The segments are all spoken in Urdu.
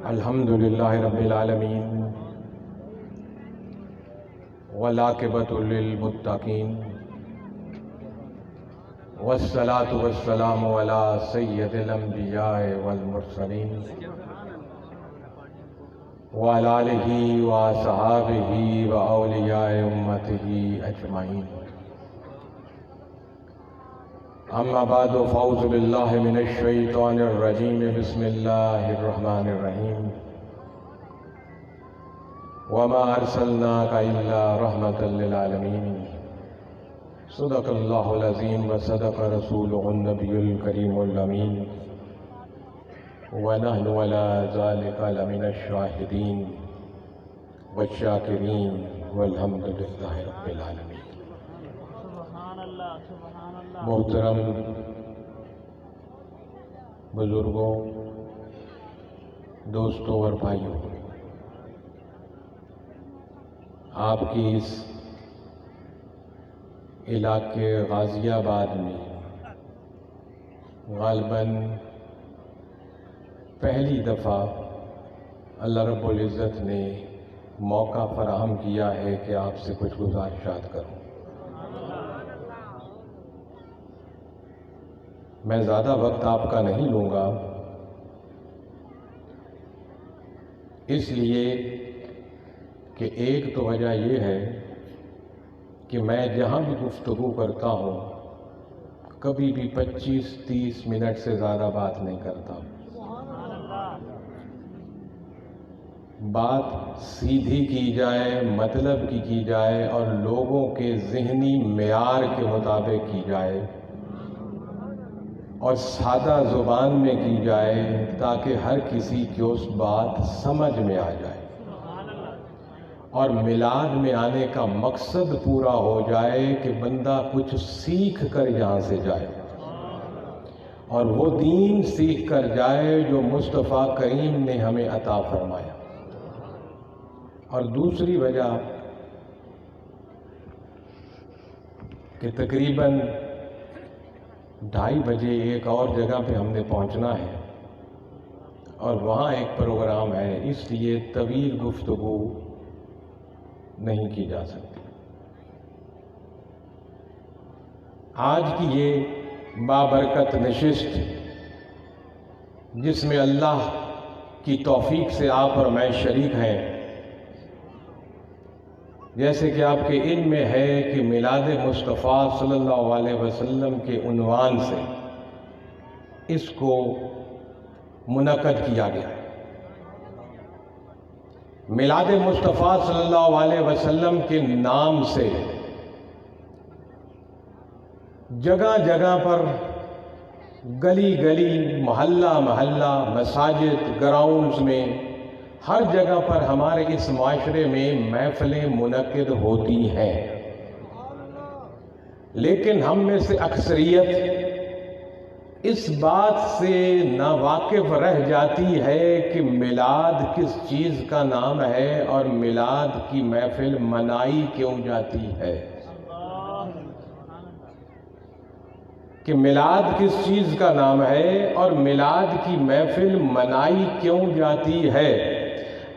الحمدللہ رب العالمین والعاقبۃ للمتقین والصلاة والسلام علی سید الانبیاء والمرسلین وعلی آلہ واصحابہ واولیاء امتہ اجمعین اما بعد فاعوذ باللہ من الشیطان الرجیم بسم اللہ الرحمن الرحیم وما ارسلناک الا رحمتا للعالمین صدق اللہ العظیم وصدق رسولہ النبی الکریم الامین ونحن على ذلك لمن الشاہدین والشاکرین والحمد للہ رب العالمین۔ محترم بزرگوں، دوستوں اور بھائیوں، آپ کی اس علاقے غازی آباد میں غالباً پہلی دفعہ اللہ رب العزت نے موقع فراہم کیا ہے کہ آپ سے کچھ گزارشات کروں۔ میں زیادہ وقت آپ کا نہیں لوں گا، اس لیے کہ ایک تو وجہ یہ ہے کہ میں جہاں بھی گفتگو کرتا ہوں کبھی بھی 25-30 منٹ سے زیادہ بات نہیں کرتا۔ بات سیدھی کی جائے، مطلب کی جائے اور لوگوں کے ذہنی معیار کے مطابق کی جائے اور سادہ زبان میں کی جائے تاکہ ہر کسی کی اس بات سمجھ میں آ جائے اور میلاد میں آنے کا مقصد پورا ہو جائے کہ بندہ کچھ سیکھ کر یہاں سے جائے اور وہ دین سیکھ کر جائے جو مصطفیٰ کریم نے ہمیں عطا فرمایا۔ اور دوسری وجہ کہ تقریباً 2:30 بجے ایک اور جگہ پہ ہم نے پہنچنا ہے اور وہاں ایک پروگرام ہے، اس لیے طویل گفتگو نہیں کی جا سکتی۔ آج کی یہ بابرکت نشست جس میں اللہ کی توفیق سے آپ اور میں شریک ہیں، جیسے کہ آپ کے علم میں ہے کہ میلاد مصطفیٰ صلی اللہ علیہ وسلم کے عنوان سے اس کو منعقد کیا گیا۔ میلاد مصطفیٰ صلی اللہ علیہ وسلم کے نام سے جگہ جگہ پر، گلی گلی، محلہ محلہ، مساجد، گراؤنڈز میں، ہر جگہ پر ہمارے اس معاشرے میں محفلیں منعقد ہوتی ہیں، لیکن ہم میں سے اکثریت اس بات سے ناواقف رہ جاتی ہے کہ میلاد کس چیز کا نام ہے اور میلاد کی محفل منائی کیوں جاتی ہے، کہ میلاد کس چیز کا نام ہے اور میلاد کی محفل منائی کیوں جاتی ہے۔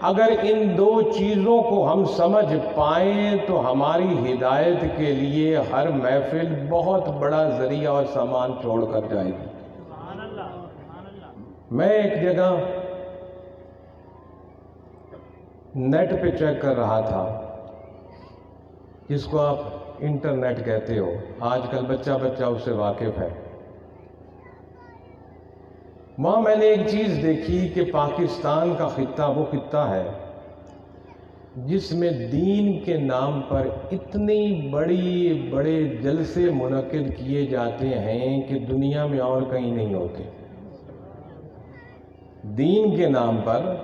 اگر ان دو چیزوں کو ہم سمجھ پائیں تو ہماری ہدایت کے لیے ہر محفل بہت بڑا ذریعہ اور سامان چھوڑ کر جائے گی۔ میں ایک جگہ نیٹ پہ چیک کر رہا تھا، جس کو آپ انٹرنیٹ کہتے ہو، آج کل بچہ اس سے واقف ہے۔ وہاں میں نے ایک چیز دیکھی کہ پاکستان کا خطہ وہ خطہ ہے جس میں دین کے نام پر اتنی بڑے جلسے منعقد کیے جاتے ہیں کہ دنیا میں اور کہیں نہیں ہوتے۔ دین کے نام پر،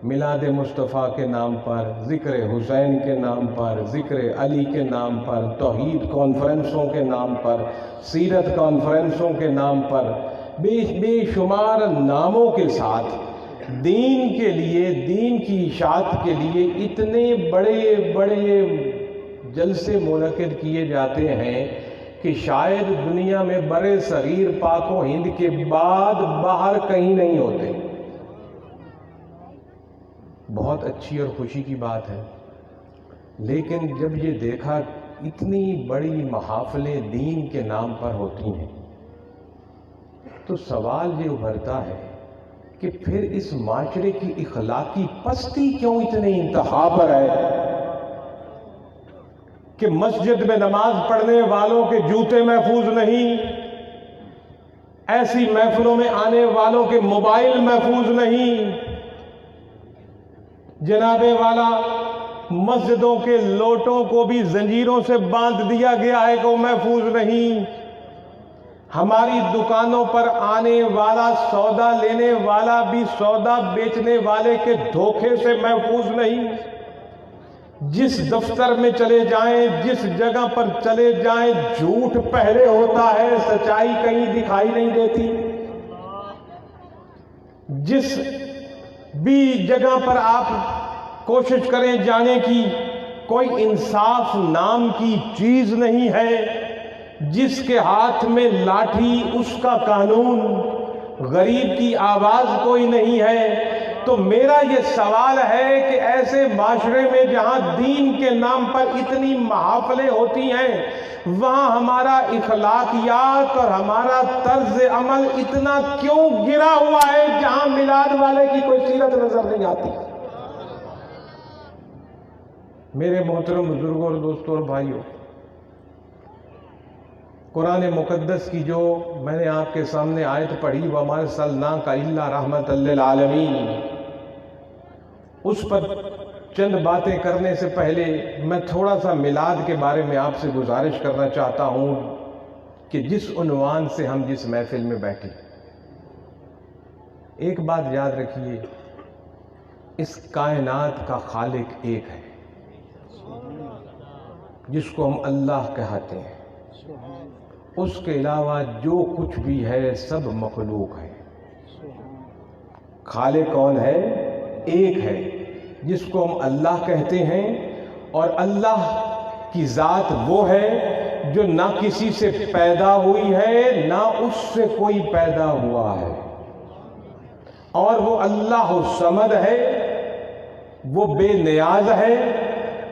میلاد مصطفیٰ کے نام پر، ذکر حسین کے نام پر، ذکر علی کے نام پر، توحید کانفرنسوں کے نام پر، سیرت کانفرنسوں کے نام پر، بے شمار ناموں کے ساتھ دین کے لیے، دین کی اشاعت کے لیے اتنے بڑے جلسے منعقد کیے جاتے ہیں کہ شاید دنیا میں برِ صغیر پاک و ہند کے بعد باہر کہیں نہیں ہوتے۔ بہت اچھی اور خوشی کی بات ہے، لیکن جب یہ دیکھا اتنی بڑی محافلیں دین کے نام پر ہوتی ہیں تو سوال یہ ابھرتا ہے کہ پھر اس معاشرے کی اخلاقی پستی کیوں اتنے انتہا پر ہے کہ مسجد میں نماز پڑھنے والوں کے جوتے محفوظ نہیں، ایسی محفلوں میں آنے والوں کے موبائل محفوظ نہیں، جناب والا مسجدوں کے لوٹوں کو بھی زنجیروں سے باندھ دیا گیا ہے کہ وہ محفوظ نہیں، ہماری دکانوں پر آنے والا سودا لینے والا بھی سودا بیچنے والے کے دھوکے سے محفوظ نہیں، جس دفتر میں چلے جائیں، جس جگہ پر چلے جائیں، جھوٹ پہلے ہوتا ہے، سچائی کہیں دکھائی نہیں دیتی، جس بھی جگہ پر آپ کوشش کریں جانے کی، کوئی انصاف نام کی چیز نہیں ہے، جس کے ہاتھ میں لاٹھی اس کا قانون، غریب کی آواز کوئی نہیں ہے۔ تو میرا یہ سوال ہے کہ ایسے معاشرے میں جہاں دین کے نام پر اتنی محافلیں ہوتی ہیں، وہاں ہمارا اخلاقیات اور ہمارا طرز عمل اتنا کیوں گرا ہوا ہے، جہاں میلاد والے کی کوئی سیرت نظر نہیں آتی؟ میرے محترم بزرگوں اور دوستوں اور بھائیوں، قرآن مقدس کی جو میں نے آپ کے سامنے آیت پڑھی، وَمَا أَرْسَلْنَاكَ إِلَّا رَحْمَةً لِّلْعَالَمِينَ، اس پر چند باتیں کرنے سے پہلے میں تھوڑا سا میلاد کے بارے میں آپ سے گزارش کرنا چاہتا ہوں کہ جس عنوان سے ہم جس محفل میں بیٹھے، ایک بات یاد رکھیے، اس کائنات کا خالق ایک ہے جس کو ہم اللہ کہتے ہیں، اس کے علاوہ جو کچھ بھی ہے سب مخلوق ہے۔ خالق کون ہے؟ ایک ہے جس کو ہم اللہ کہتے ہیں، اور اللہ کی ذات وہ ہے جو نہ کسی سے پیدا ہوئی ہے نہ اس سے کوئی پیدا ہوا ہے، اور وہ اللہ الصمد ہے، وہ بے نیاز ہے،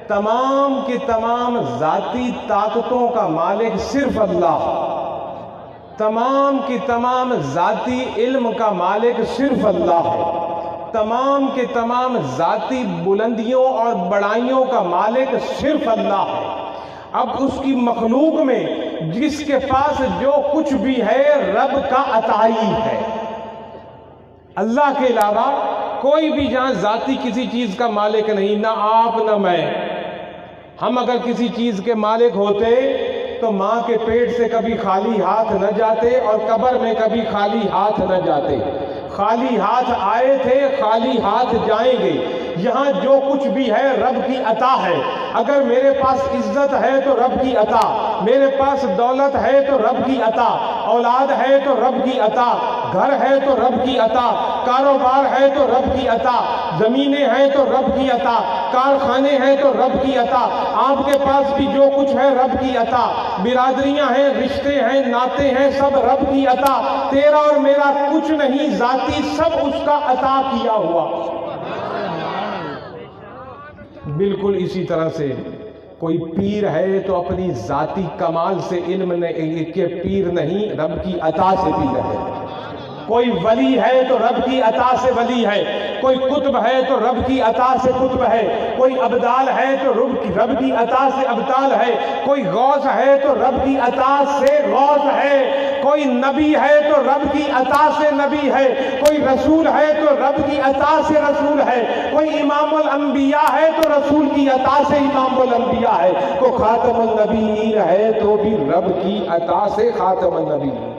تمام کی تمام ذاتی طاقتوں کا مالک صرف اللہ، تمام کی تمام ذاتی علم کا مالک صرف اللہ ہے، تمام کے تمام ذاتی بلندیوں اور بڑائیوں کا مالک صرف اللہ ہے۔ اب اس کی مخلوق میں جس کے پاس جو کچھ بھی ہے رب کا عطائی ہے، اللہ کے علاوہ کوئی بھی جہاں ذاتی کسی چیز کا مالک نہیں، نہ آپ نہ میں۔ ہم اگر کسی چیز کے مالک ہوتے تو ماں کے پیٹ سے کبھی خالی ہاتھ نہ جاتے اور قبر میں کبھی خالی ہاتھ نہ جاتے، خالی ہاتھ آئے تھے، خالی ہاتھ جائیں گے۔ یہاں جو کچھ بھی ہے رب کی عطا ہے۔ اگر میرے پاس عزت ہے تو رب کی عطا، میرے پاس دولت ہے تو رب کی عطا، اولاد ہے تو رب کی عطا، گھر ہے تو رب کی عطا، کاروبار ہے تو رب کی عطا، زمینیں ہیں تو رب کی عطا، کارخانے ہیں تو رب کی عطا، آپ کے پاس بھی جو کچھ ہے رب کی عطا، برادریاں ہیں، رشتے ہیں، ناطے ہیں، سب رب کی عطا۔ تیرا اور میرا کچھ نہیں ذاتی، سب اس کا عطا کیا ہوا۔ بالکل اسی طرح سے کوئی پیر ہے تو اپنی ذاتی کمال سے علم کے پیر نہیں، رب کی عطا سے پیر ہے۔ کوئی ولی ہے تو رب کی عطا سے ولی ہے، کوئی قطب ہے تو رب کی عطا سے قطب ہے، کوئی ابدال ہے تو رب کی عطا سے ابدال ہے، کوئی غوث ہے تو رب کی عطا سے غوث ہے، کوئی نبی ہے تو رب کی عطا سے نبی ہے، کوئی رسول ہے تو رب کی عطا سے رسول ہے، کوئی امام الانبیاء ہے تو رسول کی عطا سے امام الانبیاء ہے، کوئی خاتم النبیین ہے تو بھی رب کی عطا سے خاتم النبیین۔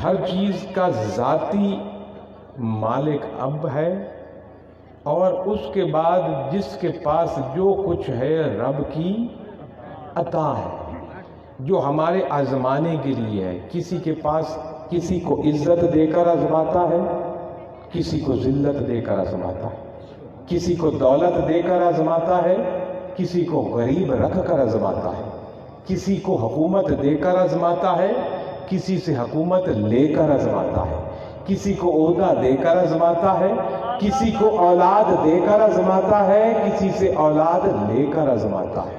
ہر چیز کا ذاتی مالک اب ہے، اور اس کے بعد جس کے پاس جو کچھ ہے رب کی عطا ہے، جو ہمارے آزمانے کے لیے ہے۔ کسی کے پاس کسی کو عزت دے کر آزماتا ہے، کسی کو ذلت دے کر آزماتا ہے، کسی کو دولت دے کر آزماتا ہے، کسی کو غریب رکھ کر آزماتا ہے، کسی کو حکومت دے کر آزماتا ہے، کسی سے حکومت لے کر آزماتا ہے، کسی کو عہدہ دے کر آزماتا ہے، کسی کو اولاد دے کر آزماتا ہے، کسی سے اولاد لے کر آزماتا ہے،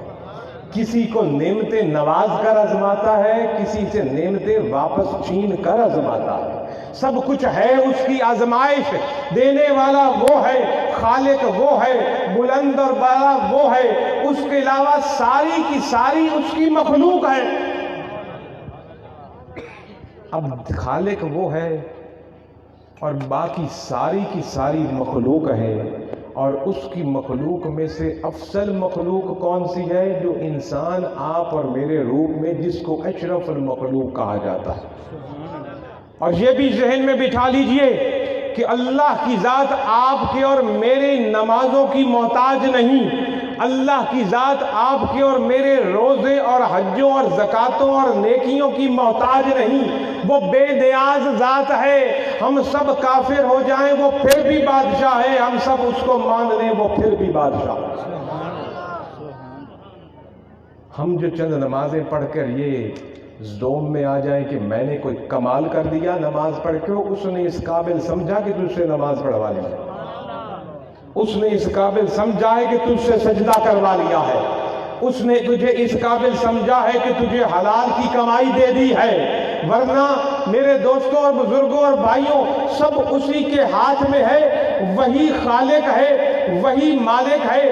کسی کو نعمتیں نواز کر آزماتا ہے، کسی سے نعمتیں واپس چھین کر آزماتا ہے۔ سب کچھ ہے اس کی آزمائش، دینے والا وہ ہے، خالق وہ ہے، بلند اور بڑا وہ ہے، اس کے علاوہ ساری کی ساری اس کی مخلوق ہے۔ اب خالق وہ ہے اور باقی ساری کی ساری مخلوق ہے، اور اس کی مخلوق میں سے افضل مخلوق کون سی ہے؟ جو انسان آپ اور میرے روپ میں، جس کو اشرف المخلوق کہا جاتا ہے۔ اور یہ بھی ذہن میں بٹھا لیجئے کہ اللہ کی ذات آپ کے اور میرے نمازوں کی محتاج نہیں، اللہ کی ذات آپ کے اور میرے روزے اور حجوں اور زکاتوں اور نیکیوں کی محتاج نہیں، وہ بے نیاز ذات ہے۔ ہم سب کافر ہو جائیں وہ پھر بھی بادشاہ ہے، ہم سب اس کو مان لیں وہ پھر بھی بادشاہ ہے۔ ہم جو چند نمازیں پڑھ کر یہ زوم میں آ جائیں کہ میں نے کوئی کمال کر دیا نماز پڑھ کے، اس نے اس قابل سمجھا کہ تجھ سے نماز پڑھوا لی ہے، اس نے اس قابل سمجھا ہے کہ تجھ سے سجدہ کروا لیا ہے، اس نے تجھے اس قابل سمجھا ہے کہ تجھے حلال کی کمائی دے دی ہے۔ ورنہ میرے دوستوں اور بزرگوں اور بھائیوں، سب اسی کے ہاتھ میں ہے، وہی خالق ہے، وہی مالک ہے۔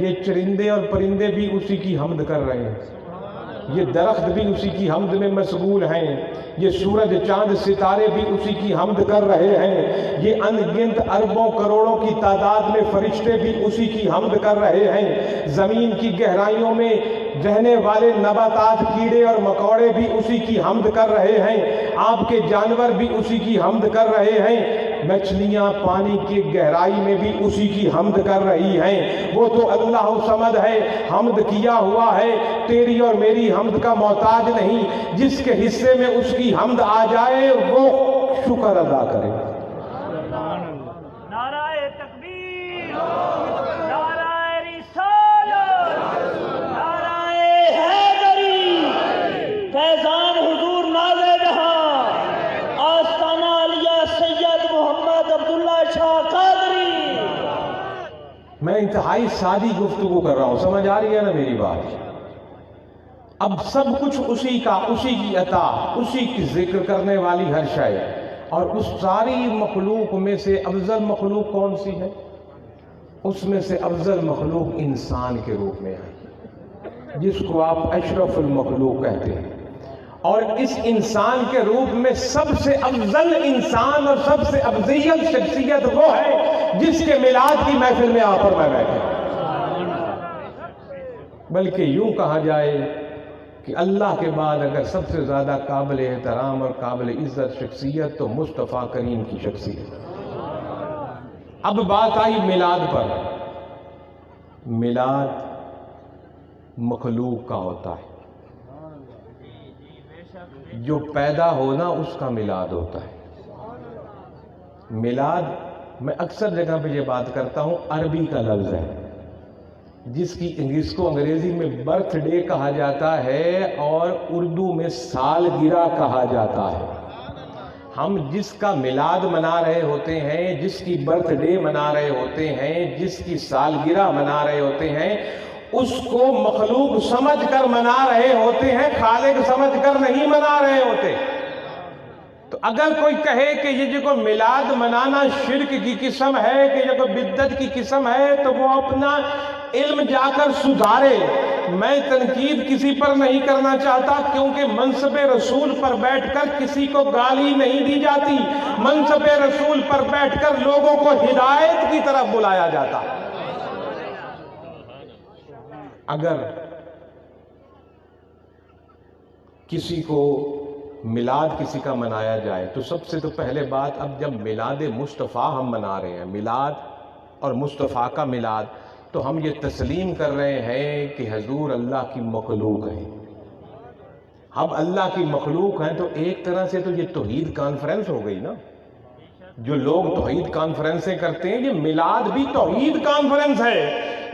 یہ چرندے اور پرندے بھی اسی کی حمد کر رہے ہیں، یہ درخت بھی اسی کی حمد میں مشغول ہیں، یہ سورج چاند ستارے بھی اسی کی حمد کر رہے ہیں، یہ ان گنت اربوں کروڑوں کی تعداد میں فرشتے بھی اسی کی حمد کر رہے ہیں، زمین کی گہرائیوں میں رہنے والے نباتات کیڑے اور مکوڑے بھی اسی کی حمد کر رہے ہیں، آپ کے جانور بھی اسی کی حمد کر رہے ہیں، مچھلیاں پانی کی گہرائی میں بھی اسی کی حمد کر رہی ہیں۔ وہ تو اللہ صمد ہے، حمد کیا ہوا ہے، تیری اور میری حمد کا محتاج نہیں۔ جس کے حصے میں اس کی حمد آ جائے وہ شکر ادا کرے۔ نعرہ تکبیر، نعرہ رسالت، نعرہ حیدری، فیضان حضور نازل جہاں، آستانہ علیہ سید محمد عبداللہ شاہ قادری۔ میں انتہائی سادی گفتگو کر رہا ہوں، سمجھ آ رہی ہے نا میری بات؟ اب سب کچھ اسی کا، اسی کی عطا، اسی کی ذکر کرنے والی ہر شے، اور اس ساری مخلوق میں سے افضل مخلوق کون سی ہے؟ اس میں سے افضل مخلوق انسان کے روپ میں ہے، جس کو آپ اشرف المخلوق کہتے ہیں۔ اور اس انسان کے روپ میں سب سے افضل انسان اور سب سے افضل شخصیت وہ ہے جس کے میلاد کی محفل میں آپ اور میں بیٹھے۔ بلکہ یوں کہا جائے کہ اللہ کے بعد اگر سب سے زیادہ قابل احترام اور قابل عزت شخصیت تو مصطفیٰ کریم کی شخصیت۔ اب بات آئی میلاد پر۔ میلاد مخلوق کا ہوتا ہے، جو پیدا ہونا اس کا میلاد ہوتا ہے۔ میلاد، میں اکثر جگہ پہ یہ بات کرتا ہوں، عربی کا لفظ ہے جس کو انگریزی میں برتھ ڈے کہا جاتا ہے اور اردو میں سالگرہ کہا جاتا ہے۔ ہم جس کا میلاد منا رہے ہوتے ہیں، جس کی برتھ ڈے منا رہے ہوتے ہیں، جس کی سالگرہ منا رہے ہوتے ہیں، اس کو مخلوق سمجھ کر منا رہے ہوتے ہیں، خالق سمجھ کر نہیں منا رہے ہوتے۔ تو اگر کوئی کہے کہ یہ جو میلاد منانا شرک کی قسم ہے، کہ یہ کوئی بدعت کی قسم ہے، تو وہ اپنا علم جا کر سدھارے۔ میں تنقید کسی پر نہیں کرنا چاہتا، کیونکہ منصب رسول پر بیٹھ کر کسی کو گالی نہیں دی جاتی، منصب رسول پر بیٹھ کر لوگوں کو ہدایت کی طرف بلایا جاتا۔ اگر کسی کو میلاد کسی کا منایا جائے تو سب سے تو پہلے بات، اب جب میلاد مصطفیٰ ہم منا رہے ہیں، میلاد اور مصطفیٰ کا میلاد، تو ہم یہ تسلیم کر رہے ہیں کہ حضور اللہ کی مخلوق ہیں۔ ہم اللہ کی مخلوق ہیں تو ایک طرح سے تو یہ توحید کانفرنس ہو گئی نا۔ جو لوگ توحید کانفرنسیں کرتے ہیں، یہ میلاد بھی توحید کانفرنس ہے۔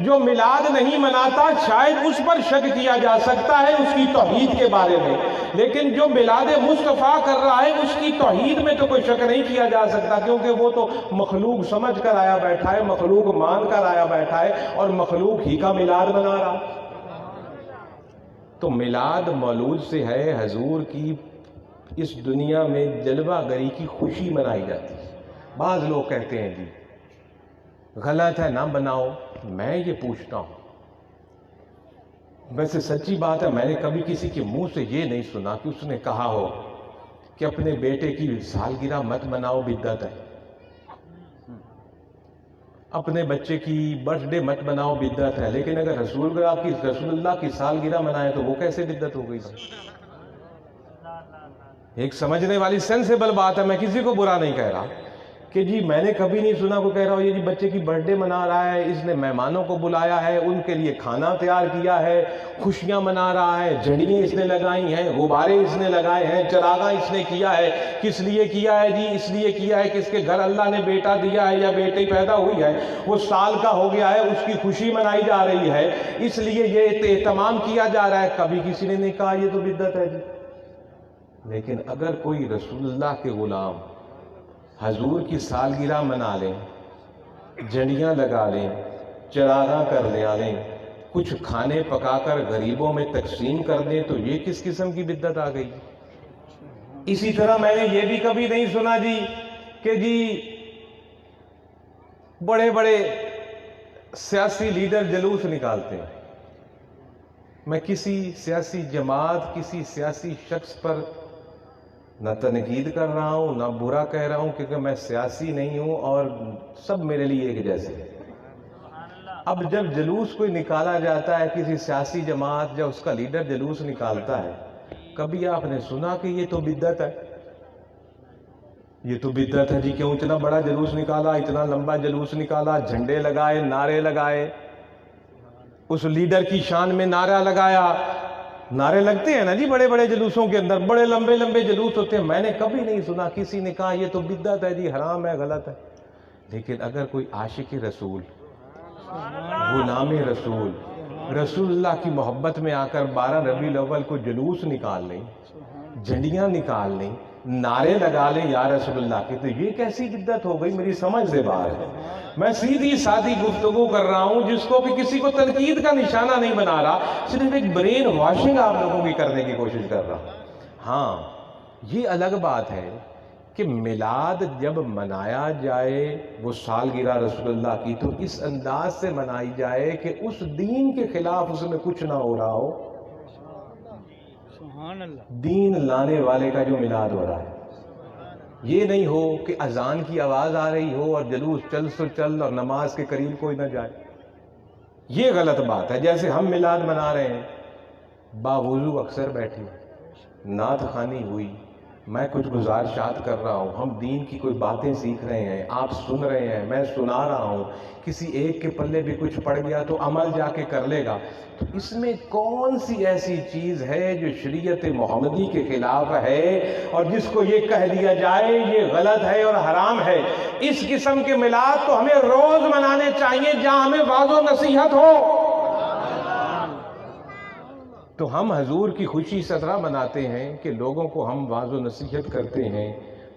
جو میلاد نہیں مناتا شاید اس پر شک کیا جا سکتا ہے اس کی توحید کے بارے میں، لیکن جو میلاد مصطفیٰ کر رہا ہے اس کی توحید میں تو کوئی شک نہیں کیا جا سکتا، کیونکہ وہ تو مخلوق سمجھ کر آیا بیٹھا ہے، مخلوق مان کر آیا بیٹھا ہے اور مخلوق ہی کا میلاد منا رہا۔ تو میلاد مولود سے ہے، حضور کی اس دنیا میں جلوہ گری کی خوشی منائی جاتی ہے۔ بعض لوگ کہتے ہیں جی غلط ہے نہ بناؤ، میں یہ پوچھتا ہوں، ویسے سچی بات ہے میں نے کبھی کسی کے منہ سے یہ نہیں سنا کہ اس نے کہا ہو کہ اپنے بیٹے کی سالگرہ مت مناؤ بدعت ہے، اپنے بچے کی برتھ ڈے مت مناؤ بدعت ہے، لیکن اگر رسول اللہ کی سالگرہ منائے تو وہ کیسے بدعت ہو گئی؟ ایک سمجھنے والی سینسیبل بات ہے، میں کسی کو برا نہیں کہہ رہا کہ جی میں نے کبھی نہیں سنا کو کہہ رہا ہوں یہ جی بچے کی برتھ ڈے منا رہا ہے، اس نے مہمانوں کو بلایا ہے، ان کے لیے کھانا تیار کیا ہے، خوشیاں منا رہا ہے، جھڑیاں اس نے لگائی ہیں، غبارے اس نے لگائے ہیں، چراغاں اس نے کیا ہے، کس لیے کیا ہے جی؟ اس لیے کیا ہے کہ اس کے گھر اللہ نے بیٹا دیا ہے یا بیٹی پیدا ہوئی ہے، وہ سال کا ہو گیا ہے، اس کی خوشی منائی جا رہی ہے، اس لیے یہ اہتمام کیا جا رہا ہے۔ کبھی کسی نے نہیں کہا یہ تو بدعت ہے جی۔ لیکن اگر کوئی رسول اللہ کے غلام حضور کی سالگرہ منا لیں، جھنڈیاں لگا لیں، چراغاں کر لیں، کچھ کھانے پکا کر غریبوں میں تقسیم کر دیں، تو یہ کس قسم کی بدعت آ گئی؟ اسی طرح میں نے یہ بھی کبھی نہیں سنا جی کہ جی بڑے بڑے سیاسی لیڈر جلوس نکالتے ہیں۔ میں کسی سیاسی جماعت، کسی سیاسی شخص پر نہ تنقید کر رہا ہوں نہ برا کہہ رہا ہوں، کیونکہ میں سیاسی نہیں ہوں اور سب میرے لیے ایک جیسے ہیں۔ اب جب جلوس کوئی نکالا جاتا ہے، کسی سیاسی جماعت یا اس کا لیڈر جلوس نکالتا ہے، کبھی آپ نے سنا کہ یہ تو بدعت ہے؟ یہ تو بدعت ہے جی، کیوں اتنا بڑا جلوس نکالا، اتنا لمبا جلوس نکالا، جھنڈے لگائے، نعرے لگائے، اس لیڈر کی شان میں نعرہ لگایا۔ نعرے لگتے ہیں نا جی بڑے بڑے جلوسوں کے اندر، بڑے لمبے لمبے جلوس ہوتے ہیں، میں نے کبھی نہیں سنا کسی نے کہا یہ تو بدعت ہے جی، حرام ہے، غلط ہے۔ لیکن اگر کوئی عاشق رسول، غلام رسول، رسول اللہ کی محبت میں آ کر 12 ربیع الاول کو جلوس نکال لیں، جھنڈیاں نکال لیں، نعرے لگا لیں یا رسول اللہ کی، تو یہ کیسی بدعت ہو گئی؟ میری سمجھ سے باہر ہے۔ میں سیدھی سادھی گفتگو کر رہا ہوں جس کو کہ کسی کو تنقید کا نشانہ نہیں بنا رہا، صرف ایک برین واشنگ آپ لوگوں کی کرنے کی کوشش کر رہا ہوں۔ ہاں یہ الگ بات ہے کہ میلاد جب منایا جائے، وہ سالگرہ رسول اللہ کی، تو اس انداز سے منائی جائے کہ اس دین کے خلاف اس میں کچھ نہ ہو رہا ہو، دین لانے والے کا جو میلاد ہو رہا ہے۔ یہ نہیں ہو کہ اذان کی آواز آ رہی ہو اور جلوس چل سو چل اور نماز کے قریب کوئی نہ جائے، یہ غلط بات ہے۔ جیسے ہم میلاد منا رہے ہیں، باوضو اکثر بیٹھے، نعت خوانی ہوئی، میں کچھ گزارشات کر رہا ہوں، ہم دین کی کوئی باتیں سیکھ رہے ہیں، آپ سن رہے ہیں، میں سنا رہا ہوں، کسی ایک کے پلے بھی کچھ پڑ گیا تو عمل جا کے کر لے گا، تو اس میں کون سی ایسی چیز ہے جو شریعت محمدی کے خلاف ہے اور جس کو یہ کہہ دیا جائے یہ غلط ہے اور حرام ہے؟ اس قسم کے میلاد تو ہمیں روز منانے چاہیے جہاں ہمیں واعظ و نصیحت ہو۔ تو ہم حضور کی خوشی اس طرح مناتے ہیں کہ لوگوں کو ہم واعظ و نصیحت کرتے ہیں،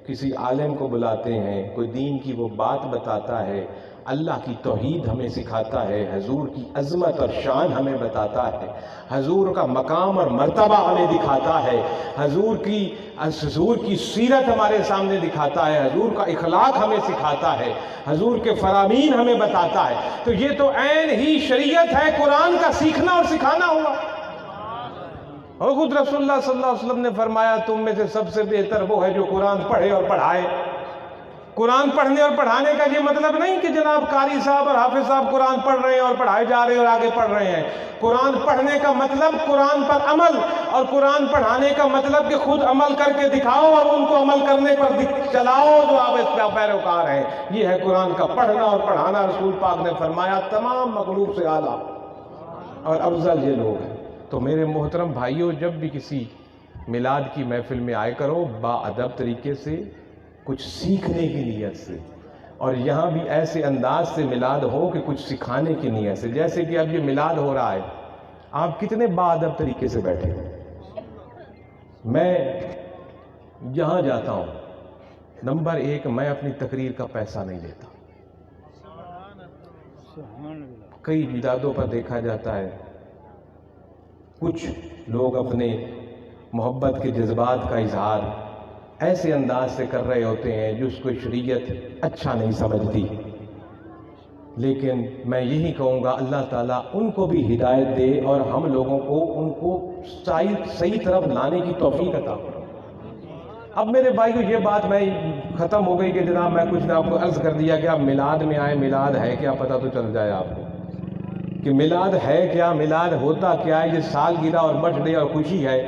کسی عالم کو بلاتے ہیں، کوئی دین کی وہ بات بتاتا ہے، اللہ کی توحید ہمیں سکھاتا ہے، حضور کی عظمت اور شان ہمیں بتاتا ہے، حضور کا مقام اور مرتبہ ہمیں دکھاتا ہے، حضور کی سیرت ہمارے سامنے دکھاتا ہے، حضور کا اخلاق ہمیں سکھاتا ہے، حضور کے فرامین ہمیں بتاتا ہے۔ تو یہ تو عین ہی شریعت ہے، قرآن کا سیکھنا اور سکھانا ہوا۔ اور خود رسول اللہ صلی اللہ علیہ وسلم نے فرمایا تم میں سے سب سے بہتر وہ ہے جو قرآن پڑھے اور پڑھائے۔ قرآن پڑھنے اور پڑھانے کا یہ مطلب نہیں کہ جناب قاری صاحب اور حافظ صاحب قرآن پڑھ رہے ہیں اور پڑھائے جا رہے ہیں اور آگے پڑھ رہے ہیں۔ قرآن پڑھنے کا مطلب قرآن پر عمل، اور قرآن پڑھانے کا مطلب کہ خود عمل کر کے دکھاؤ اور ان کو عمل کرنے پر چلاؤ جو آپ اس پہ پیروکار ہیں۔ یہ ہے قرآن کا پڑھنا اور پڑھانا۔ رسول پاک نے فرمایا تمام مخلوق سے اعلیٰ اور افضل یہ لوگ ہیں۔ تو میرے محترم بھائیوں، جب بھی کسی میلاد کی محفل میں آئے کرو با ادب طریقے سے، کچھ سیکھنے کی نیت سے، اور یہاں بھی ایسے انداز سے میلاد ہو کہ کچھ سکھانے کی نیت سے. جیسے کہ اب یہ میلاد ہو رہا ہے, آپ کتنے باادب طریقے سے بیٹھے ہیں. میں جہاں جاتا ہوں, نمبر 1 میں اپنی تقریر کا پیسہ نہیں لیتا. کئی میلادوں پر دیکھا جاتا ہے کچھ لوگ اپنے محبت کے جذبات کا اظہار ایسے انداز سے کر رہے ہوتے ہیں جس کو شریعت اچھا نہیں سمجھتی. لیکن میں یہی کہوں گا اللہ تعالیٰ ان کو بھی ہدایت دے اور ہم لوگوں کو ان کو صحیح طرف لانے کی توفیق عطا کرے. اب میرے بھائیو یہ بات میں ختم ہو گئی کہ جناب میں کچھ نہ آپ کو عرض کر دیا کہ آپ میلاد میں آئے, میلاد ہے کیا پتہ تو چل جائے آپ کو کہ میلاد ہے کیا, میلاد ہوتا کیا ہے. یہ سالگرہ اور برتھ ڈے اور خوشی ہے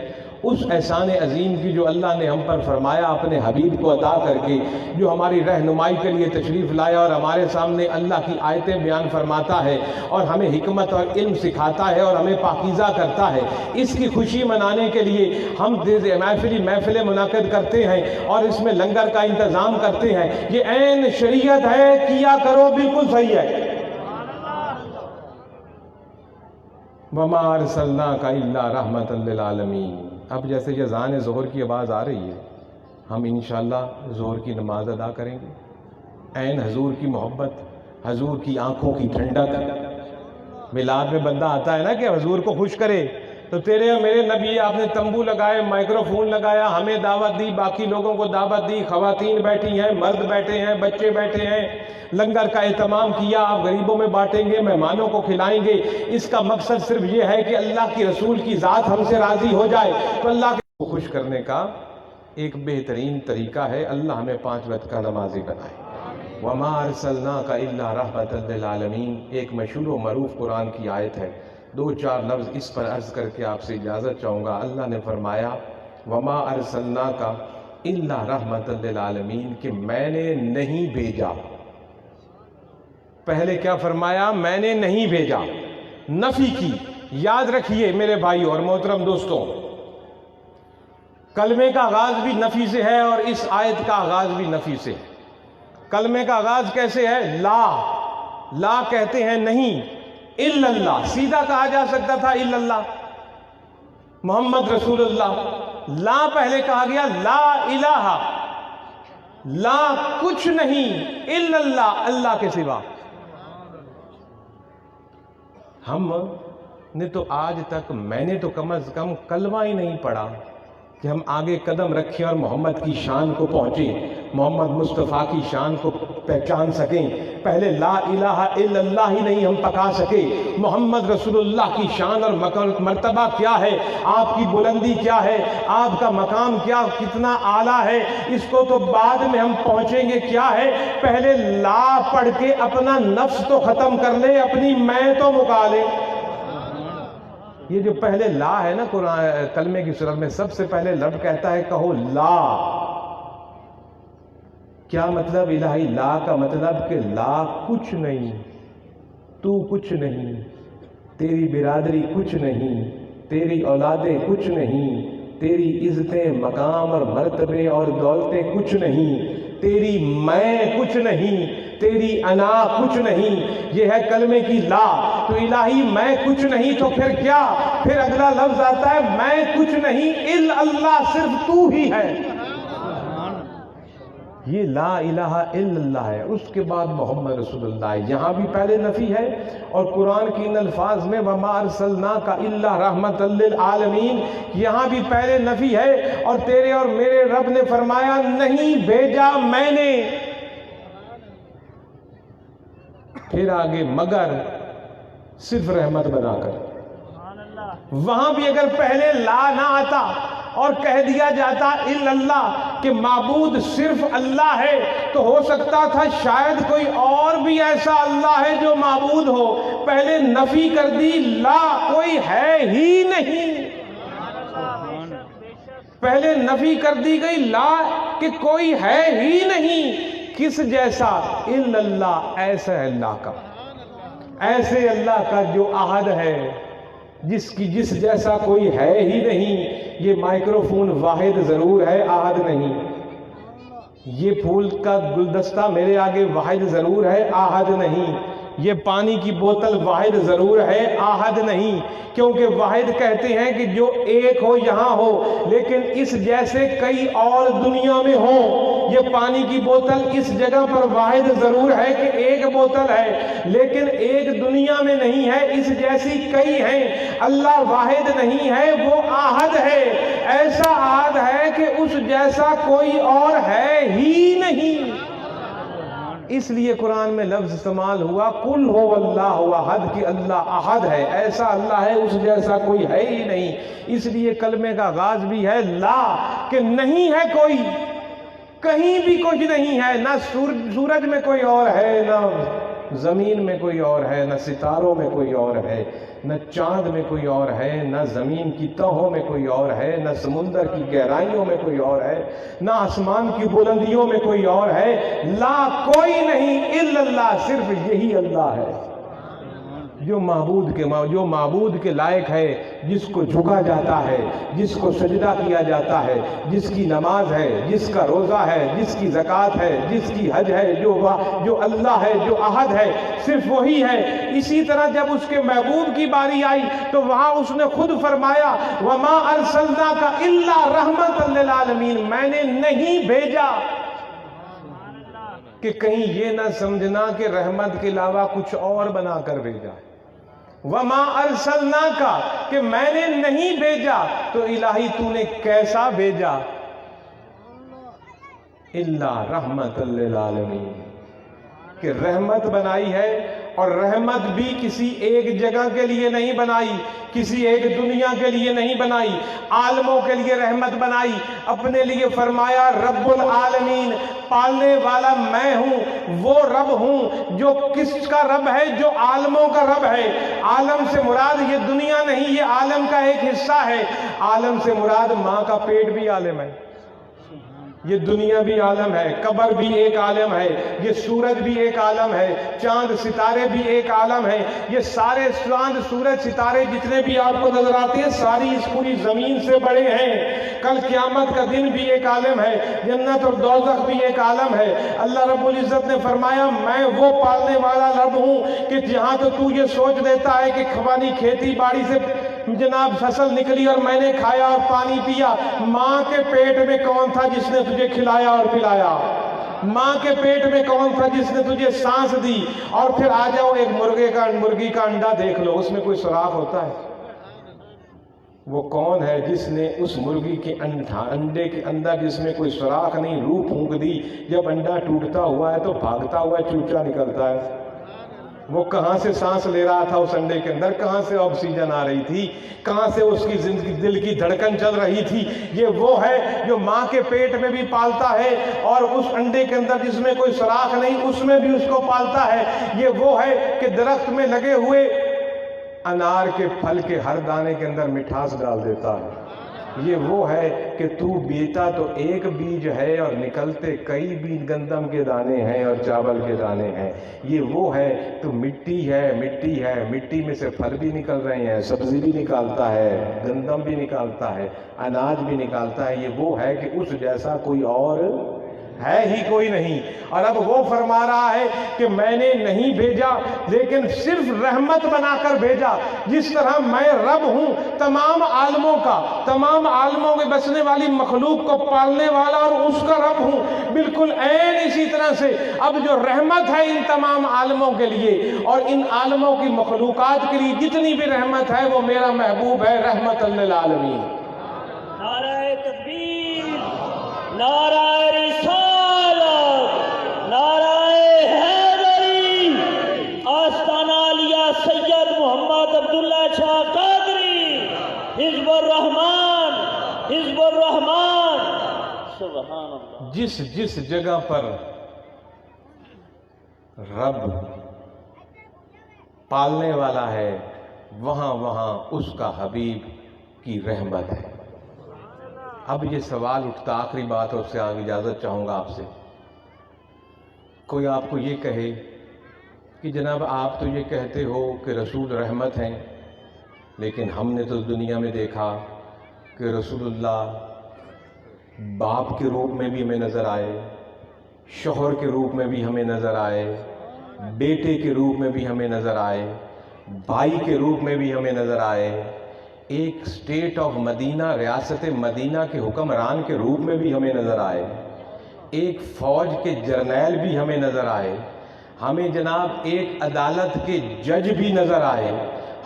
اس احسان عظیم کی جو اللہ نے ہم پر فرمایا اپنے حبیب کو عطا کر کے, جو ہماری رہنمائی کے لیے تشریف لایا اور ہمارے سامنے اللہ کی آیتیں بیان فرماتا ہے اور ہمیں حکمت اور علم سکھاتا ہے اور ہمیں پاکیزہ کرتا ہے. اس کی خوشی منانے کے لیے ہم محفلیں منعقد کرتے ہیں اور اس میں لنگر کا انتظام کرتے ہیں. یہ عین شریعت ہے, کیا کرو, بالکل صحیح ہے. وَمَا أَرْسَلْنَاكَ إِلَّا رَحْمَةً لِّلْعَالَمِينَ. اب جیسے یہ اذان ظہر کی آواز آ رہی ہے, ہم انشاءاللہ ظہر کی نماز ادا کریں گے. عین حضور کی محبت, حضور کی آنکھوں کی ٹھنڈک. میلاد میں بندہ آتا ہے نا کہ حضور کو خوش کرے, تو تیرے اور میرے نبی آپ نے تمبو لگائے, مائکرو فون لگایا, ہمیں دعوت دی, باقی لوگوں کو دعوت دی, خواتین بیٹھی ہیں, مرد بیٹھے ہیں, بچے بیٹھے ہیں, لنگر کا اہتمام کیا, آپ غریبوں میں بانٹیں گے, مہمانوں کو کھلائیں گے. اس کا مقصد صرف یہ ہے کہ اللہ کی رسول کی ذات ہم سے راضی ہو جائے. تو اللہ کو خوش کرنے کا ایک بہترین طریقہ ہے اللہ ہمیں 5 وقت کا نمازی بنائے. وَمَا أَرْسَلْنَاكَ إِلَّا رَحْمَةً لِّلْعَالَمِينَ. ایک مشہور و معروف قرآن کی آیت ہے, 2-4 لفظ اس پر عرض کر کے آپ سے اجازت چاہوں گا. اللہ نے فرمایا وَمَا أَرْسَلْنَاكَ إِلَّا رَحْمَةً لِّلْعَالَمِينَ کہ میں نے نہیں بھیجا. پہلے کیا فرمایا؟ میں نے نہیں بھیجا, نفی کی. یاد رکھیے میرے بھائیو اور محترم دوستوں, کلمے کا آغاز بھی نفی سے ہے اور اس آیت کا آغاز بھی نفی سے. کلمے کا آغاز کیسے ہے؟ لا. لا کہتے ہیں نہیں, الا اللہ. سیدھا کہا جا سکتا تھا الا اللہ, محمد رسول اللہ. لا پہلے کہا گیا, لا الہ, لا کچھ نہیں, الا اللہ, اللہ کے سوا. ہم نے تو آج تک, میں نے تو کم از کم کلمہ ہی نہیں پڑھا کہ ہم آگے قدم رکھیں اور محمد کی شان کو پہنچیں, محمد مصطفیٰ کی شان کو پہچان سکیں. پہلے لا الہ الا اللہ ہی نہیں ہم پکا سکے. محمد رسول اللہ کی شان اور مرتبہ کیا ہے, آپ کی بلندی کیا ہے, آپ کا مقام کیا, کتنا اعلیٰ ہے, اس کو تو بعد میں ہم پہنچیں گے. کیا ہے, پہلے لا پڑھ کے اپنا نفس تو ختم کر لے, اپنی میں تو مکا لے. یہ جو پہلے لا ہے نا قرآن کلمے کی صورت میں, سب سے پہلے لفظ کہتا ہے کہو لا. کیا مطلب الہی؟ لا کا مطلب کہ لا کچھ نہیں, تو کچھ نہیں, تیری برادری کچھ نہیں, تیری اولادیں کچھ نہیں, تیری عزتیں, مقام اور مرتبے اور دولتیں کچھ نہیں, تیری میں کچھ نہیں, تیری انا کچھ نہیں. یہ ہے کلمے کی لا. تو الہی میں کچھ نہیں, تو پھر کیا؟ پھر اگلا لفظ آتا ہے میں کچھ نہیں الا اللہ, صرف تو ہی ہے. یہ لا الہ الا اللہ ہے. اس کے بعد محمد رسول اللہ ہے. یہاں بھی پہلے نفی ہے اور قرآن کی ان الفاظ میں وما ارسلناک الا رحمۃ للعالمین, یہاں بھی پہلے نفی ہے. اور تیرے اور میرے رب نے فرمایا نہیں بھیجا میں نے. پھر آگے مگر صرف رحمت بنا کر. وہاں بھی اگر پہلے لا نہ آتا اور کہہ دیا جاتا الا اللہ کہ معبود صرف اللہ ہے, تو ہو سکتا تھا شاید کوئی اور بھی ایسا اللہ ہے جو معبود ہو. پہلے نفی کر دی, لا کوئی ہے ہی نہیں. پہلے نفی کر دی گئی لا کہ کوئی ہے ہی نہیں. کس جیسا؟ الا اللہ, ایسا ہے اللہ کا, ایسے اللہ کا جو احد ہے, جس جیسا کوئی ہے ہی نہیں. یہ مائکرو فون واحد ضرور ہے, احد نہیں. یہ پھول کا گلدستہ میرے آگے واحد ضرور ہے، آحد نہیں. یہ پانی کی بوتل واحد ضرور ہے، آحد نہیں. کیونکہ واحد کہتے ہیں کہ جو ایک ہو یہاں ہو، لیکن اس جیسے کئی اور دنیا میں ہوں. یہ پانی کی بوتل اس جگہ پر واحد ضرور ہے کہ ایک بوتل ہے، لیکن ایک دنیا میں نہیں ہے، اس جیسی کئی ہیں. اللہ واحد نہیں ہے، وہ آحد ہے. ایسا آحد ہے کہ اس جیسا کوئی اور ہے ہی نہیں. اس لیے قرآن میں لفظ استعمال ہوا قل هو اللہ احد، کہ اللہ احد ہے، ایسا اللہ ہے اس جیسا کوئی ہے ہی نہیں. اس لیے کلمے کا آغاز بھی ہے لا، کہ نہیں ہے کوئی، کہیں بھی کچھ نہیں ہے. نہ سورج میں کوئی اور ہے، نہ زمین میں کوئی اور ہے، نہ ستاروں میں کوئی اور ہے، نہ چاند میں کوئی اور ہے، نہ زمین کی تہوں میں کوئی اور ہے، نہ سمندر کی گہرائیوں میں کوئی اور ہے، نہ آسمان کی بلندیوں میں کوئی اور ہے. لا، کوئی نہیں، الا اللہ، صرف یہی اللہ ہے جو معبود کے لائق ہے، جس کو جھکا جاتا ہے، جس کو سجدہ کیا جاتا ہے، جس کی نماز ہے، جس کا روزہ ہے، جس کی زکوٰۃ ہے، جس کی حج ہے، جو اللہ ہے، جو احد ہے، صرف وہی ہے. اسی طرح جب اس کے محبوب کی باری آئی تو وہاں اس نے خود فرمایا وَمَا أَرْسَلْنَاكَ إِلَّا رَحْمَةً لِّلْعَالَمِينَ، میں نے نہیں بھیجا. کہ کہیں یہ نہ سمجھنا کہ رحمت کے علاوہ کچھ اور بنا کر بھیجا. وَمَا أَرْسَلْنَاكَ، کہ میں نے نہیں بھیجا. تو الہی تو نے کیسا بھیجا؟ إِلَّا رَحْمَةً لِّلْعَالَمِينَ، کہ رحمت بنائی ہے. اور رحمت بھی کسی ایک جگہ کے لیے نہیں بنائی، کسی ایک دنیا کے لیے نہیں بنائی، عالموں کے لیے رحمت بنائی. اپنے لیے فرمایا رب العالمین، پالنے والا میں ہوں، وہ رب ہوں جو کس کا رب ہے؟ جو عالموں کا رب ہے. عالم سے مراد یہ دنیا نہیں، یہ عالم کا ایک حصہ ہے. عالم سے مراد ماں کا پیٹ بھی عالم ہے، یہ دنیا بھی عالم ہے، قبر بھی ایک عالم ہے، یہ سورج بھی ایک عالم ہے، چاند ستارے بھی ایک عالم ہے. یہ سارے چاند سورج ستارے جتنے بھی آپ کو نظر آتے ہیں ساری اس پوری زمین سے بڑے ہیں. کل قیامت کا دن بھی ایک عالم ہے، جنت اور دوزخ بھی ایک عالم ہے. اللہ رب العزت نے فرمایا میں وہ پالنے والا رب ہوں کہ جہاں تو یہ سوچ دیتا ہے کہ خوانی کھیتی باڑی سے جناب فصل نکلی اور میں نے کھایا اور پانی پیا، ماں کے پیٹ میں کون تھا جس نے تجھے کھلایا اور پلایا؟ ماں کے پیٹ میں کون تھا جس نے تجھے سانس دی؟ اور پھر آ جاؤ ایک مرغی کا انڈا دیکھ لو، اس میں کوئی سوراخ ہوتا ہے؟ وہ کون ہے جس نے اس مرغی کے انڈے کے اندر جس میں کوئی سوراخ نہیں روح پھونک دی؟ جب انڈا ٹوٹتا ہوا ہے تو بھاگتا ہوا چوچا نکلتا ہے. وہ کہاں سے سانس لے رہا تھا اس انڈے کے اندر؟ کہاں سے آکسیجن آ رہی تھی؟ کہاں سے اس کی زندگی دل کی دھڑکن چل رہی تھی؟ یہ وہ ہے جو ماں کے پیٹ میں بھی پالتا ہے اور اس انڈے کے اندر جس میں کوئی سوراخ نہیں اس میں بھی اس کو پالتا ہے. یہ وہ ہے کہ درخت میں لگے ہوئے انار کے پھل کے ہر دانے کے اندر مٹھاس ڈال دیتا ہے. یہ وہ ہے کہ تو بیتا تو ایک بیج ہے اور نکلتے کئی بیج گندم کے دانے ہیں اور چاول کے دانے ہیں. یہ وہ ہے تو مٹی ہے، مٹی میں سے پھل بھی نکل رہے ہیں، سبزی بھی نکالتا ہے، گندم بھی نکالتا ہے، اناج بھی نکالتا ہے. یہ وہ ہے کہ اس جیسا کوئی اور ہے ہی کوئی نہیں. اور اب وہ فرما رہا ہے کہ میں نے نہیں بھیجا لیکن صرف رحمت بنا کر بھیجا. جس طرح میں رب ہوں تمام عالموں کا، تمام عالموں میں بسنے والی مخلوق کو پالنے والا اور اس کا رب ہوں، بالکل عین اسی طرح سے اب جو رحمت ہے ان تمام عالموں کے لیے اور ان عالموں کی مخلوقات کے لیے جتنی بھی رحمت ہے وہ میرا محبوب ہے رحمت للعالمین. نعرہ تکبیر، نعرہ رسالت، نعرہ حیدری، آستانہ علیہ سید محمد عبداللہ شاہ قادری، حزب الرحمن، حزب الرحمن. سبحان اللہ. جس جگہ پر رب پالنے والا ہے وہاں اس کا حبیب کی رحمت ہے. اب یہ سوال اٹھتا، آخری بات اور اس سے آگے اجازت چاہوں گا آپ سے. کوئی آپ کو یہ کہے کہ جناب آپ تو یہ کہتے ہو کہ رسول رحمت ہیں، لیکن ہم نے تو دنیا میں دیکھا کہ رسول اللہ باپ کے روپ میں بھی ہمیں نظر آئے، شوہر کے روپ میں بھی ہمیں نظر آئے، بیٹے کے روپ میں بھی ہمیں نظر آئے، بھائی کے روپ میں بھی ہمیں نظر آئے، ایک اسٹیٹ آف مدینہ، ریاست مدینہ کے حکمران کے روپ میں بھی ہمیں نظر آئے، ایک فوج کے جرنیل بھی ہمیں نظر آئے، ہمیں جناب ایک عدالت کے جج بھی نظر آئے،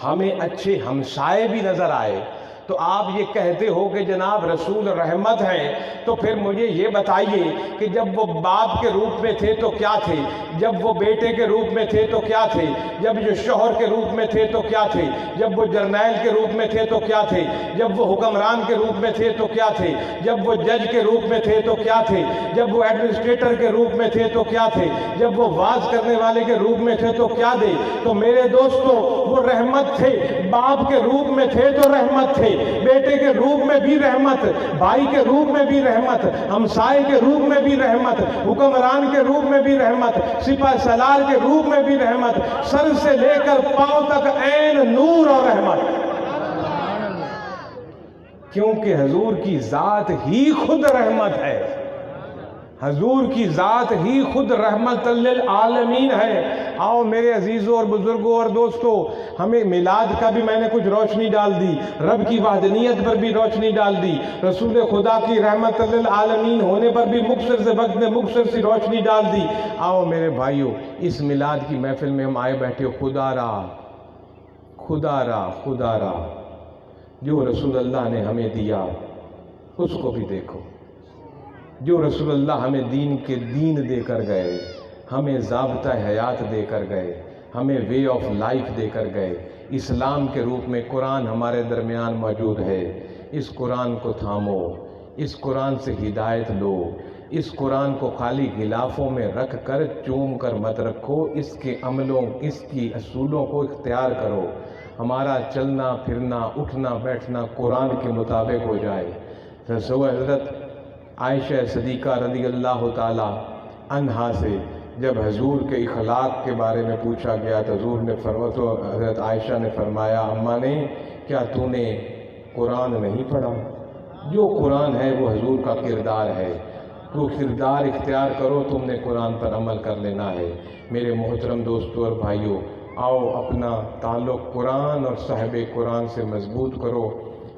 ہمیں اچھے ہمسائے بھی نظر آئے۔ تو آپ یہ کہتے ہو کہ جناب رسول رحمت ہیں، تو پھر مجھے یہ بتائیے کہ جب وہ باپ کے روپ میں تھے تو کیا تھے، جب وہ بیٹے کے روپ میں تھے تو کیا تھے، جب جو شوہر کے روپ میں تھے تو کیا تھے، جب وہ جرنیل کے روپ میں تھے تو کیا تھے، جب وہ حکمران کے روپ میں تھے تو کیا تھے، جب وہ جج کے روپ میں تھے تو کیا تھے، جب وہ ایڈمنسٹریٹر کے روپ میں تھے تو کیا تھے، جب وہ واعظ کرنے والے کے روپ میں تھے تو کیا دے۔ تو میرے دوستو، وہ رحمت تھے، باپ کے روپ میں تھے تو رحمت تھے، بیٹے کے روپ میں بھی رحمت، بھائی کے روپ میں بھی رحمت، ہمسائے کے روپ میں بھی رحمت، حکمران کے روپ میں بھی رحمت، سپہ سالار کے روپ میں بھی رحمت، سر سے لے کر پاؤں تک عین نور اور رحمت، کیونکہ حضور کی ذات ہی خود رحمت ہے، حضور کی ذات ہی خود رحمت للعالمین ہے۔ آؤ میرے عزیزوں اور بزرگوں اور دوستوں، ہمیں میلاد کا بھی میں نے کچھ روشنی ڈال دی، رب کی وحدانیت پر بھی روشنی ڈال دی، رسول خدا کی رحمت للعالمین ہونے پر بھی مختصر سے وقت میں مختصر سی روشنی ڈال دی۔ آؤ میرے بھائیوں، اس میلاد کی محفل میں ہم آئے بیٹھے، خدا را خدا را خدا را، جو رسول اللہ نے ہمیں دیا اس کو بھی دیکھو، جو رسول اللہ ہمیں دین کے دین دے کر گئے، ہمیں ضابطہ حیات دے کر گئے، ہمیں وے آف لائف دے کر گئے، اسلام کے روپ میں قرآن ہمارے درمیان موجود ہے۔ اس قرآن کو تھامو، اس قرآن سے ہدایت لو، اس قرآن کو خالی غلافوں میں رکھ کر چوم کر مت رکھو، اس کے عملوں، اس کی اصولوں کو اختیار کرو، ہمارا چلنا پھرنا اٹھنا بیٹھنا قرآن کے مطابق ہو جائے۔ حضرت عائشہ صدیقہ رضی اللہ تعالی عنہا سے جب حضور کے اخلاق کے بارے میں پوچھا گیا تو حضور نے حضرت عائشہ نے فرمایا، اماں نے کیا تو نے قرآن نہیں پڑھا؟ جو قرآن ہے وہ حضور کا کردار ہے، تو کردار اختیار کرو، تم نے قرآن پر عمل کر لینا ہے۔ میرے محترم دوستوں اور بھائیوں، آؤ اپنا تعلق قرآن اور صاحب قرآن سے مضبوط کرو۔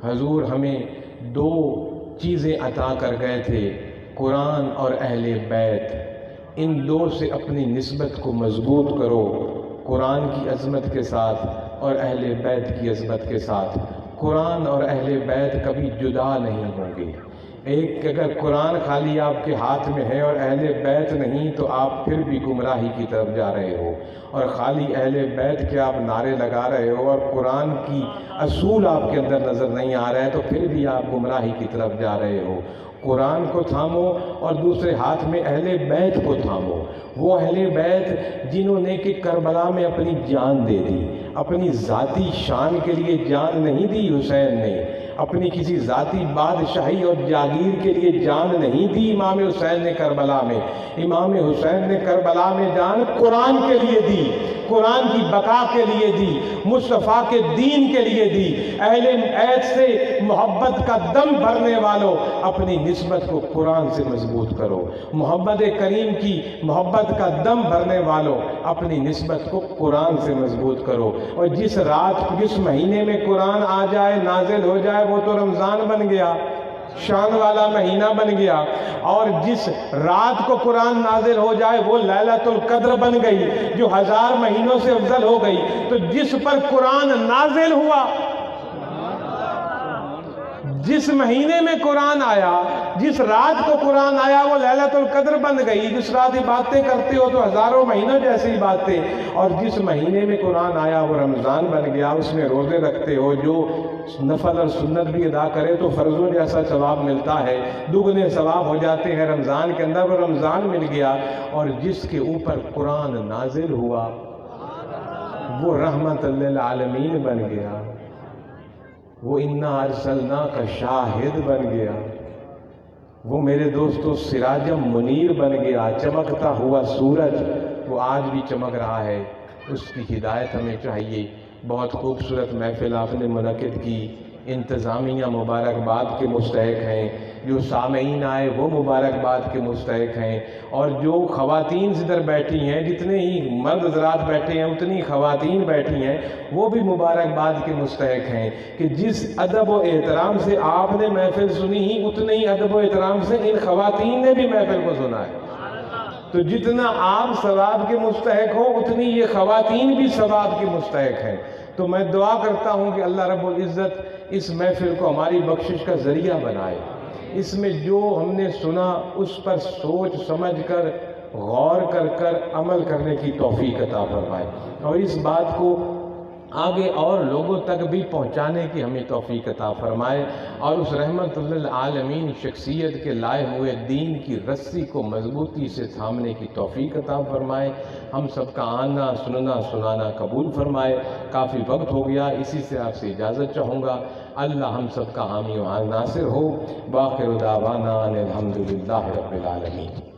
حضور ہمیں دو چیزیں عطا کر گئے تھے، قرآن اور اہل بیت، ان دو سے اپنی نسبت کو مضبوط کرو، قرآن کی عظمت کے ساتھ اور اہل بیت کی عظمت کے ساتھ۔ قرآن اور اہل بیت کبھی جدا نہیں ہوں گے۔ ایک اگر قرآن خالی آپ کے ہاتھ میں ہے اور اہل بیت نہیں تو آپ پھر بھی گمراہی کی طرف جا رہے ہو، اور خالی اہل بیت کے آپ نعرے لگا رہے ہو اور قرآن کی اصول آپ کے اندر نظر نہیں آ رہا ہے تو پھر بھی آپ گمراہی کی طرف جا رہے ہو۔ قرآن کو تھامو اور دوسرے ہاتھ میں اہل بیت کو تھامو، وہ اہل بیت جنہوں نے کہ کربلا میں اپنی جان دے دی، اپنی ذاتی شان کے لیے جان نہیں دی حسین نے، اپنی کسی ذاتی بادشاہی اور جاگیر کے لیے جان نہیں دی امام حسین نے کربلا میں، امام حسین نے کربلا میں جان قرآن کے لیے دی، قرآن کی بقا کے لیے دی، مصطفیٰ کے دین کے لیے دی۔ اہل بیت سے محبت کا دم بھرنے والوں، اپنی نسبت کو قرآن سے مضبوط کرو، محمد کریم کی محبت کا دم بھرنے والوں، اپنی نسبت کو قرآن سے مضبوط کرو۔ اور جس رات جس مہینے میں قرآن آ جائے نازل ہو جائے وہ تو رمضان بن گیا، شان والا مہینہ بن گیا، اور جس رات کو قرآن نازل ہو جائے وہ لیلۃ القدر بن گئی جو 1000 مہینوں سے افضل ہو گئی۔ تو جس پر قرآن نازل ہوا، جس مہینے میں قرآن آیا، جس رات کو قرآن آیا وہ لیلۃ القدر بن گئی۔ جس رات عبادتیں کرتے ہو تو ہزاروں مہینوں جیسی باتیں، اور جس مہینے میں قرآن آیا وہ رمضان بن گیا، اس میں روزے رکھتے ہو، جو نفل اور سنت بھی ادا کرے تو فرضوں جیسا ثواب ملتا ہے، دگنے ثواب ہو جاتے ہیں رمضان کے اندر، وہ رمضان مل گیا۔ اور جس کے اوپر قرآن نازل ہوا وہ رحمت للعالمین بن گیا، وہ انا ارسلناک شاہد بن گیا، وہ میرے دوستو سراجم منیر بن گیا، چمکتا ہوا سورج وہ آج بھی چمک رہا ہے۔ اس کی ہدایت ہمیں چاہیے۔ بہت خوبصورت محفل آپ نے منعقد کی، انتظامیہ مبارکباد کے مستحق ہیں، جو سامعین آئے وہ مبارکباد کے مستحق ہیں، اور جو خواتین ادھر بیٹھی ہیں، جتنے ہی مرد حضرات بیٹھے ہیں اتنی خواتین بیٹھی ہیں، وہ بھی مبارکباد کے مستحق ہیں کہ جس ادب و احترام سے آپ نے محفل سنی ہی اتنے ہی ادب و احترام سے ان خواتین نے بھی محفل کو سنا ہے۔ تو جتنا آپ ثواب کے مستحق ہو اتنی یہ خواتین بھی ثواب کے مستحق ہیں۔ تو میں دعا کرتا ہوں کہ اللہ رب العزت اس محفل کو ہماری بخشش کا ذریعہ بنائے، اس میں جو ہم نے سنا اس پر سوچ سمجھ کر غور کر عمل کرنے کی توفیق عطا فرمائے، اور اس بات کو آگے اور لوگوں تک بھی پہنچانے کی ہمیں توفیق عطا فرمائے، اور اس رحمت للعالمین شخصیت کے لائے ہوئے دین کی رسی کو مضبوطی سے تھامنے کی توفیق عطا فرمائے۔ ہم سب کا آنا سننا سنانا قبول فرمائے۔ کافی وقت ہو گیا، اسی سے آپ سے اجازت چاہوں گا۔ اللہ ہم سب کا حامی و ناصر ہو۔ باخر دعوانا الحمدللہ رب العالمین۔